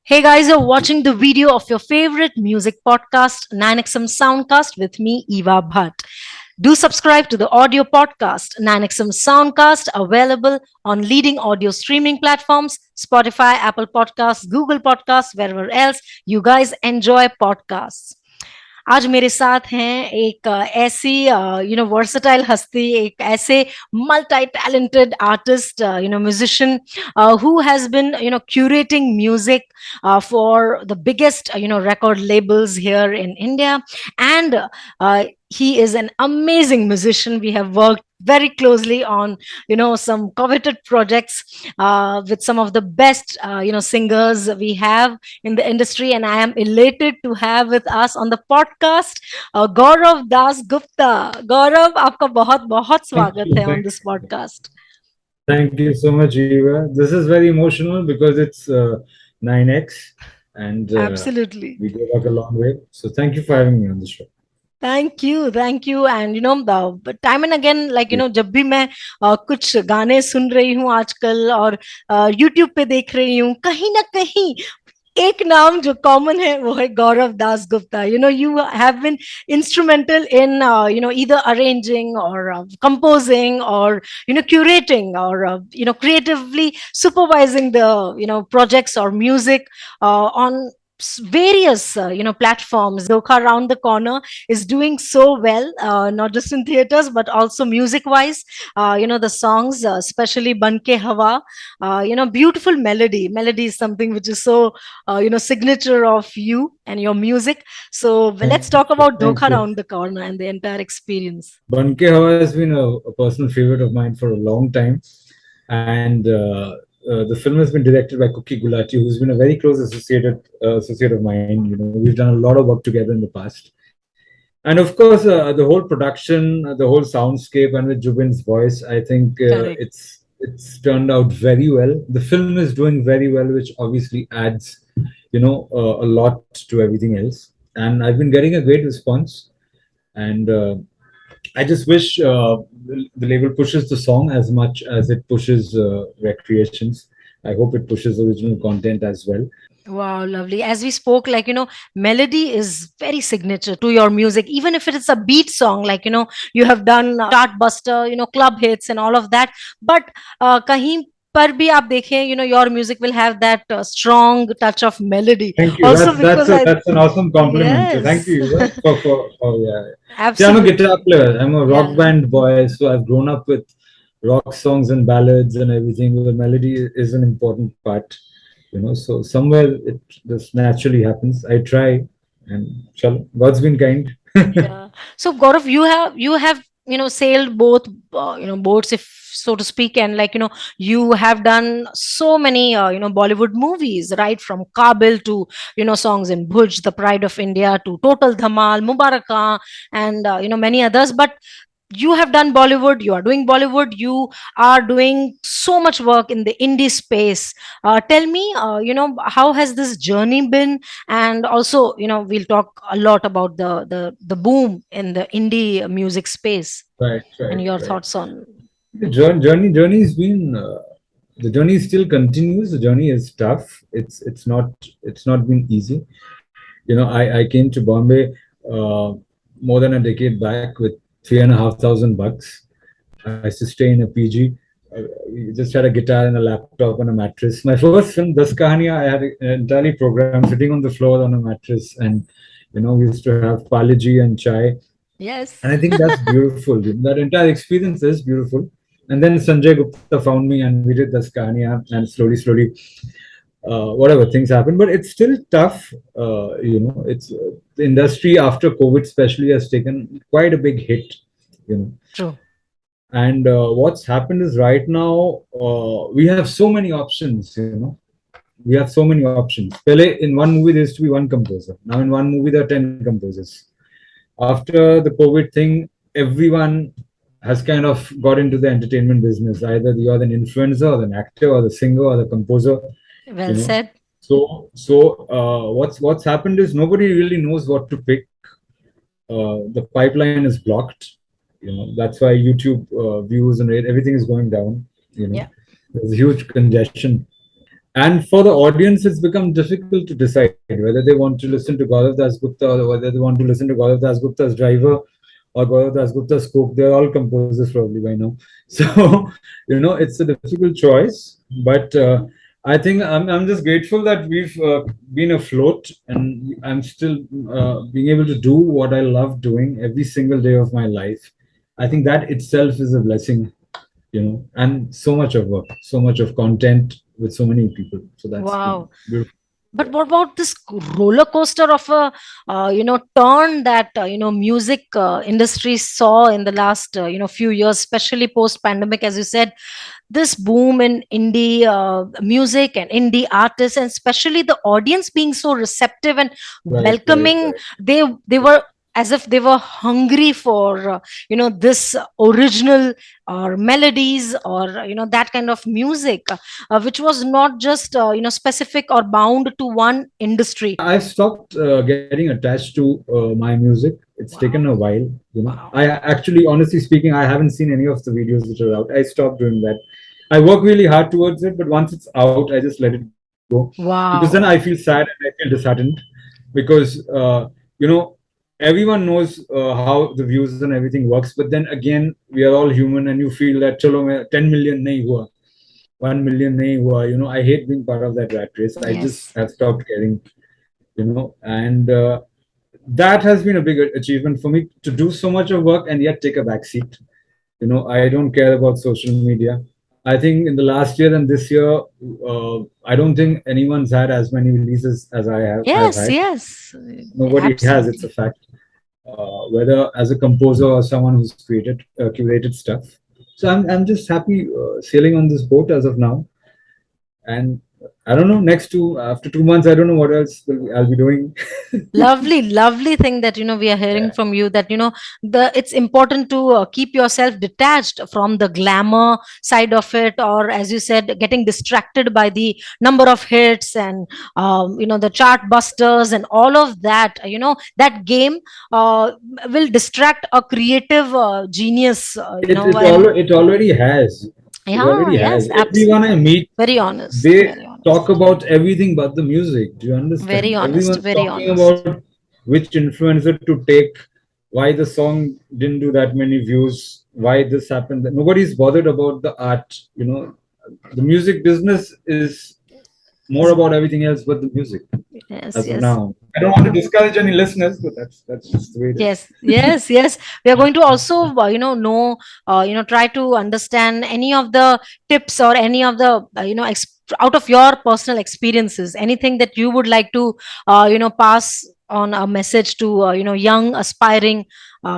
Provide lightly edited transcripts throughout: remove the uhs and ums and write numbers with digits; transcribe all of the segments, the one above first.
Hey guys, you're watching the video of your favorite music podcast, 9XM SoundCast, with me, Eva Bhatt. Do subscribe to the audio podcast, 9XM SoundCast, available on leading audio streaming platforms, Spotify, Apple Podcasts, Google Podcasts, wherever else you guys enjoy podcasts. आज मेरे साथ हैं एक ऐसी versatile हस्ती, एक ऐसे multi talented artist, musician who has been curating music for the biggest record labels here in India, and he is an amazing musician. We have worked very closely on some coveted projects with some of the best singers we have in the industry, and I am elated to have with us on the podcast गौरव दास गुप्ता. गौरव, आपका बहुत बहुत Thank स्वागत you. है on this podcast. Thank you so much, Eva. This is very emotional because it's 9X and Absolutely. we go back a long way. So thank you for having me on the show. Thank you and time and again जब भी मैं कुछ गाने सुन रही हूँ आजकल और YouTube पे देख रही हूँ, कहीं ना कहीं एक नाम जो कॉमन है वो है Gaurav Das Gupta. You have been instrumental in either arranging or composing or curating or creatively supervising the projects or music on various platforms. Dokha Round the Corner is doing so well, not just in theaters but also music wise. The songs, especially Banke Hawa, beautiful melody is something which is so signature of you and your music. So let's talk about Thank Dokha you. Round the Corner and the entire experience. Banke Hawa has been a personal favorite of mine for a long time. And the film has been directed by Kuki Gulati, who's been a very close associate of mine. We've done a lot of work together in the past. And of course, the whole production, the whole soundscape, and with Jubin's voice, I think Correct. it's turned out very well. The film is doing very well, which obviously adds, a lot to everything else. And I've been getting a great response. And I just wish the label pushes the song as much as it pushes recreations. I hope it pushes original content as well. Wow, lovely. As we spoke, melody is very signature to your music, even if it is a beat song, you have done chart buster, club hits and all of that. But kahin par bhi aap dekhein, your music will have that strong touch of melody. Thank you. Also because That's an awesome compliment. So thank yes, you for yeah. See, I'm a absolutely. guitar player. I'm a rock Yeah. band boy, so I've grown up with rock songs and ballads and everything. The melody is an important part, So somewhere it just naturally happens. I try, and God's been kind. Yeah. So Gaurav, you have sailed both boats, if so to speak, and you have done so many Bollywood movies, right from Kabil to songs in Bhuj, The Pride of India, to Total Dhamal, Mubaraka, and many others. But you have done Bollywood, you are doing Bollywood, you are doing so much work in the indie space. Tell me, how has this journey been? And also, we'll talk a lot about the boom in the indie music space Right, and right, your right. thoughts on. The journey has been the journey still continues. The journey is tough. It's not been easy. I came to Bombay more than a decade back with $3,500. I used to stay in a PG. We just had a guitar and a laptop and a mattress. My first film, Das Kahaniya, I had an entirely programmed sitting on the floor on a mattress, and we used to have Paliji and chai. Yes. And I think that's beautiful. That entire experience is beautiful. And then Sanjay Gupta found me, and we did Das Kahaniya, and slowly, whatever things happen. But it's still tough. It's the industry after COVID, especially, has taken quite a big hit. True. And what's happened is right now we have so many options. We have so many options. Pele, in one movie there used to be one composer. Now in one movie there are 10 composers. After the COVID thing, everyone has kind of got into the entertainment business. Either you're an influencer or an actor or the singer or the composer. Well said. So what's happened is nobody really knows what to pick. The pipeline is blocked. That's why YouTube views and everything is going down. Yeah. There's a huge congestion. And for the audience, it's become difficult to decide whether they want to listen to Gaurav Dasgupta or whether they want to listen to Gaurav Dasgupta's driver or Gaurav Dasgupta's cook. They're all composers probably by now. So, it's a difficult choice. But I think I'm just grateful that we've been afloat, and I'm still being able to do what I love doing every single day of my life. I think that itself is a blessing, and so much of work, so much of content with so many people. So that's been Wow. beautiful. But what about this roller coaster of a turn that music industry saw in the last few years, especially post pandemic, as you said, this boom in indie music and indie artists, and especially the audience being so receptive and Right, right, welcoming. right. They were as if they were hungry for this original or melodies, or that kind of music, which was not just specific or bound to one industry. I stopped getting attached to my music. It's taken Wow. a while. Wow. I actually, honestly speaking, I haven't seen any of the videos which are out. I stopped doing that. I work really hard towards it, but once it's out, I just let it go because then I feel Wow. sad and I feel disheartened because everyone knows how the views and everything works. But then again, we are all human, and you feel that chalo, 10 million nahi hua, 1 million nahi hua. I hate being part of that rat race. I just Yes. have stopped caring. And that has been a big achievement for me to do so much of work and yet take a back seat. I don't care about social media. I think in the last year and this year, I don't think anyone's had as many releases as I've Yes. had. Yes. Nobody has. It's a Absolutely. fact. Whether as a composer or someone who's curated stuff. So I'm just happy sailing on this boat as of now. And I don't know. After 2 months, I don't know what else I'll be doing. Lovely, lovely thing that we are hearing Yeah. from you, that it's important to keep yourself detached from the glamour side of it, or as you said, getting distracted by the number of hits and the chart busters and all of that. That game will distract a creative genius, and It already has. It yeah, already has. yes, Everyone I absolutely. meet, Very honest, they very talk honest, about everything but the music. Do you very understand? honest, Everyone's very talking honest. about which influencer to take, why the song didn't do that many views, why this happened. Nobody's bothered about the art. The music business is more Is- about everything else but the music yes, as of yes. now. I don't want to discourage any listeners, but that's just the way it is. Yes, yes, yes. We are going to also, try to understand any of the tips or any of the, out of your personal experiences, anything that you would like to, pass on a message to, young aspiring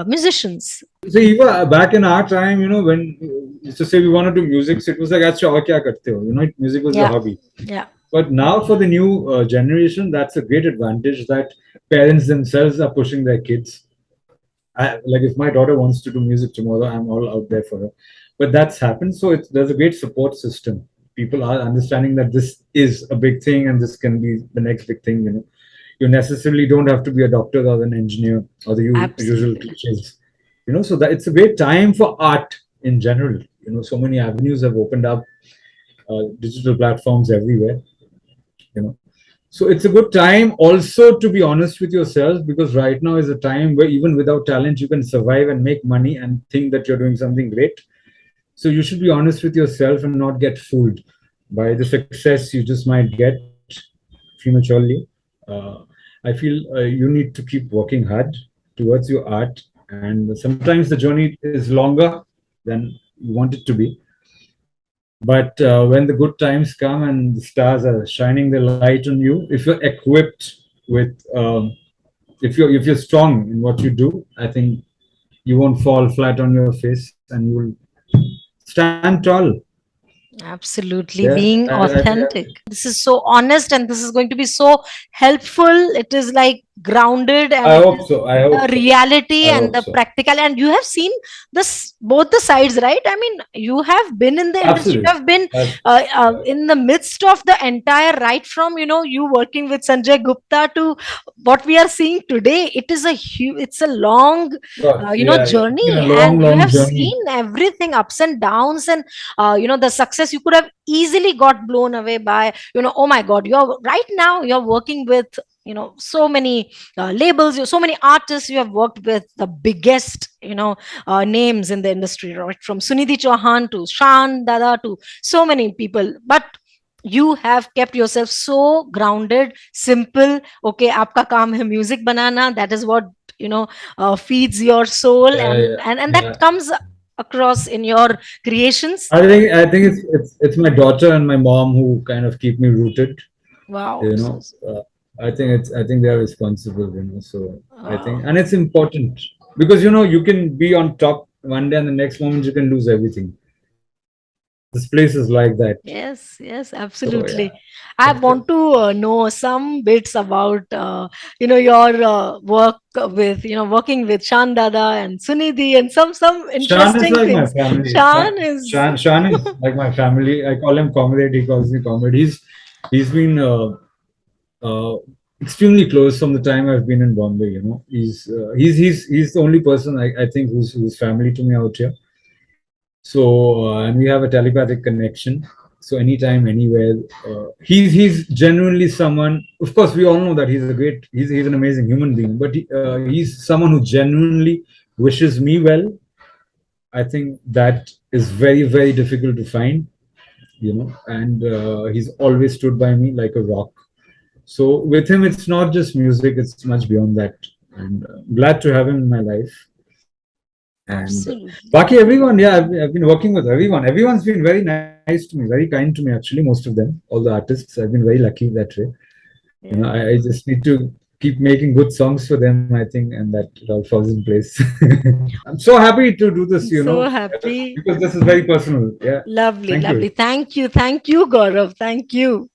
musicians. So even back in our time, when used to say we want to do music, so it was like, "Acha, aur kya karte ho?" Music was a Yeah, hobby. yeah, But now for the new generation, that's a great advantage that parents themselves are pushing their kids. Like if my daughter wants to do music tomorrow, I'm all out there for her. But that's happened. So there's a great support system. People are understanding that this is a big thing and this can be the next big thing. You necessarily don't have to be a doctor or an engineer or the usual absolutely. cliches. So that it's a great time for art in general. So many avenues have opened up, digital platforms everywhere. You know, so it's a good time also to be honest with yourself, because right now is a time where even without talent you can survive and make money and think that you're doing something great. So you should be honest with yourself and not get fooled by the success you just might get prematurely. uh, I feel you need to keep working hard towards your art, and sometimes the journey is longer than you want it to be. But when the good times come and the stars are shining their light on you, if you're equipped with, if you're strong in what you do, I think you won't fall flat on your face and you will stand tall. Absolutely, Yeah, being authentic. This is so honest, and this is going to be so helpful. It is like grounded, and I it hope is so. I hope the so. reality I and hope the so. practical. And you have seen this both the sides, right? I mean, you have been in the industry, you Absolutely. have been That's, in the midst of the entire, right from you working with Sanjay Gupta to what we are seeing today. It is a huge, it's a long, yeah, yeah. It's been a journey, long, and you long have journey. seen everything, ups and downs, and the success success, you could have easily got blown away by, oh my god, you're right now you're working with, so many labels, so many artists. You have worked with the biggest, names in the industry, right, from Sunidhi Chauhan to Shan Dada to so many people. But you have kept yourself so grounded, simple. Okay, aapka kaam hai music banana, that is what, feeds your soul, Yeah, and yeah, and that yeah. comes across in your creations. I think it's my daughter and my mom who kind of keep me rooted. Wow. You know, I think they are responsible. So I think, Wow. and it's important because you can be on top one day and the next moment you can lose everything. This place is like that. Yes, yes, So yeah, absolutely. I that's it. want to know some bits about, your work with, working with Shan Dada and Sunidhi, and some Shan is interesting like my things. family. Shan is, Shan is like my family. I call him comrade. He calls me comrade. He's been uh, extremely close from the time I've been in Bombay. He's the only person I think who's family to me out here. So and we have a telepathic connection. So anytime, anywhere, he's genuinely someone. Of course, we all know that he's an amazing human being, but he's someone who genuinely wishes me well. I think that is very, very difficult to find, and he's always stood by me like a rock. So with him, it's not just music; it's much beyond that. And glad to have him in my life. And absolutely. Baki, everyone, yeah, I've been working with everyone. Everyone's been very nice to me, very kind to me. Actually, most of them, all the artists, I've been very lucky that way. Yeah. I just need to keep making good songs for them, I think, and that it all falls in place. I'm so happy to do this, So happy. because this is very personal. Yeah. Lovely, Thank lovely. you. Thank you, Gaurav. Thank you.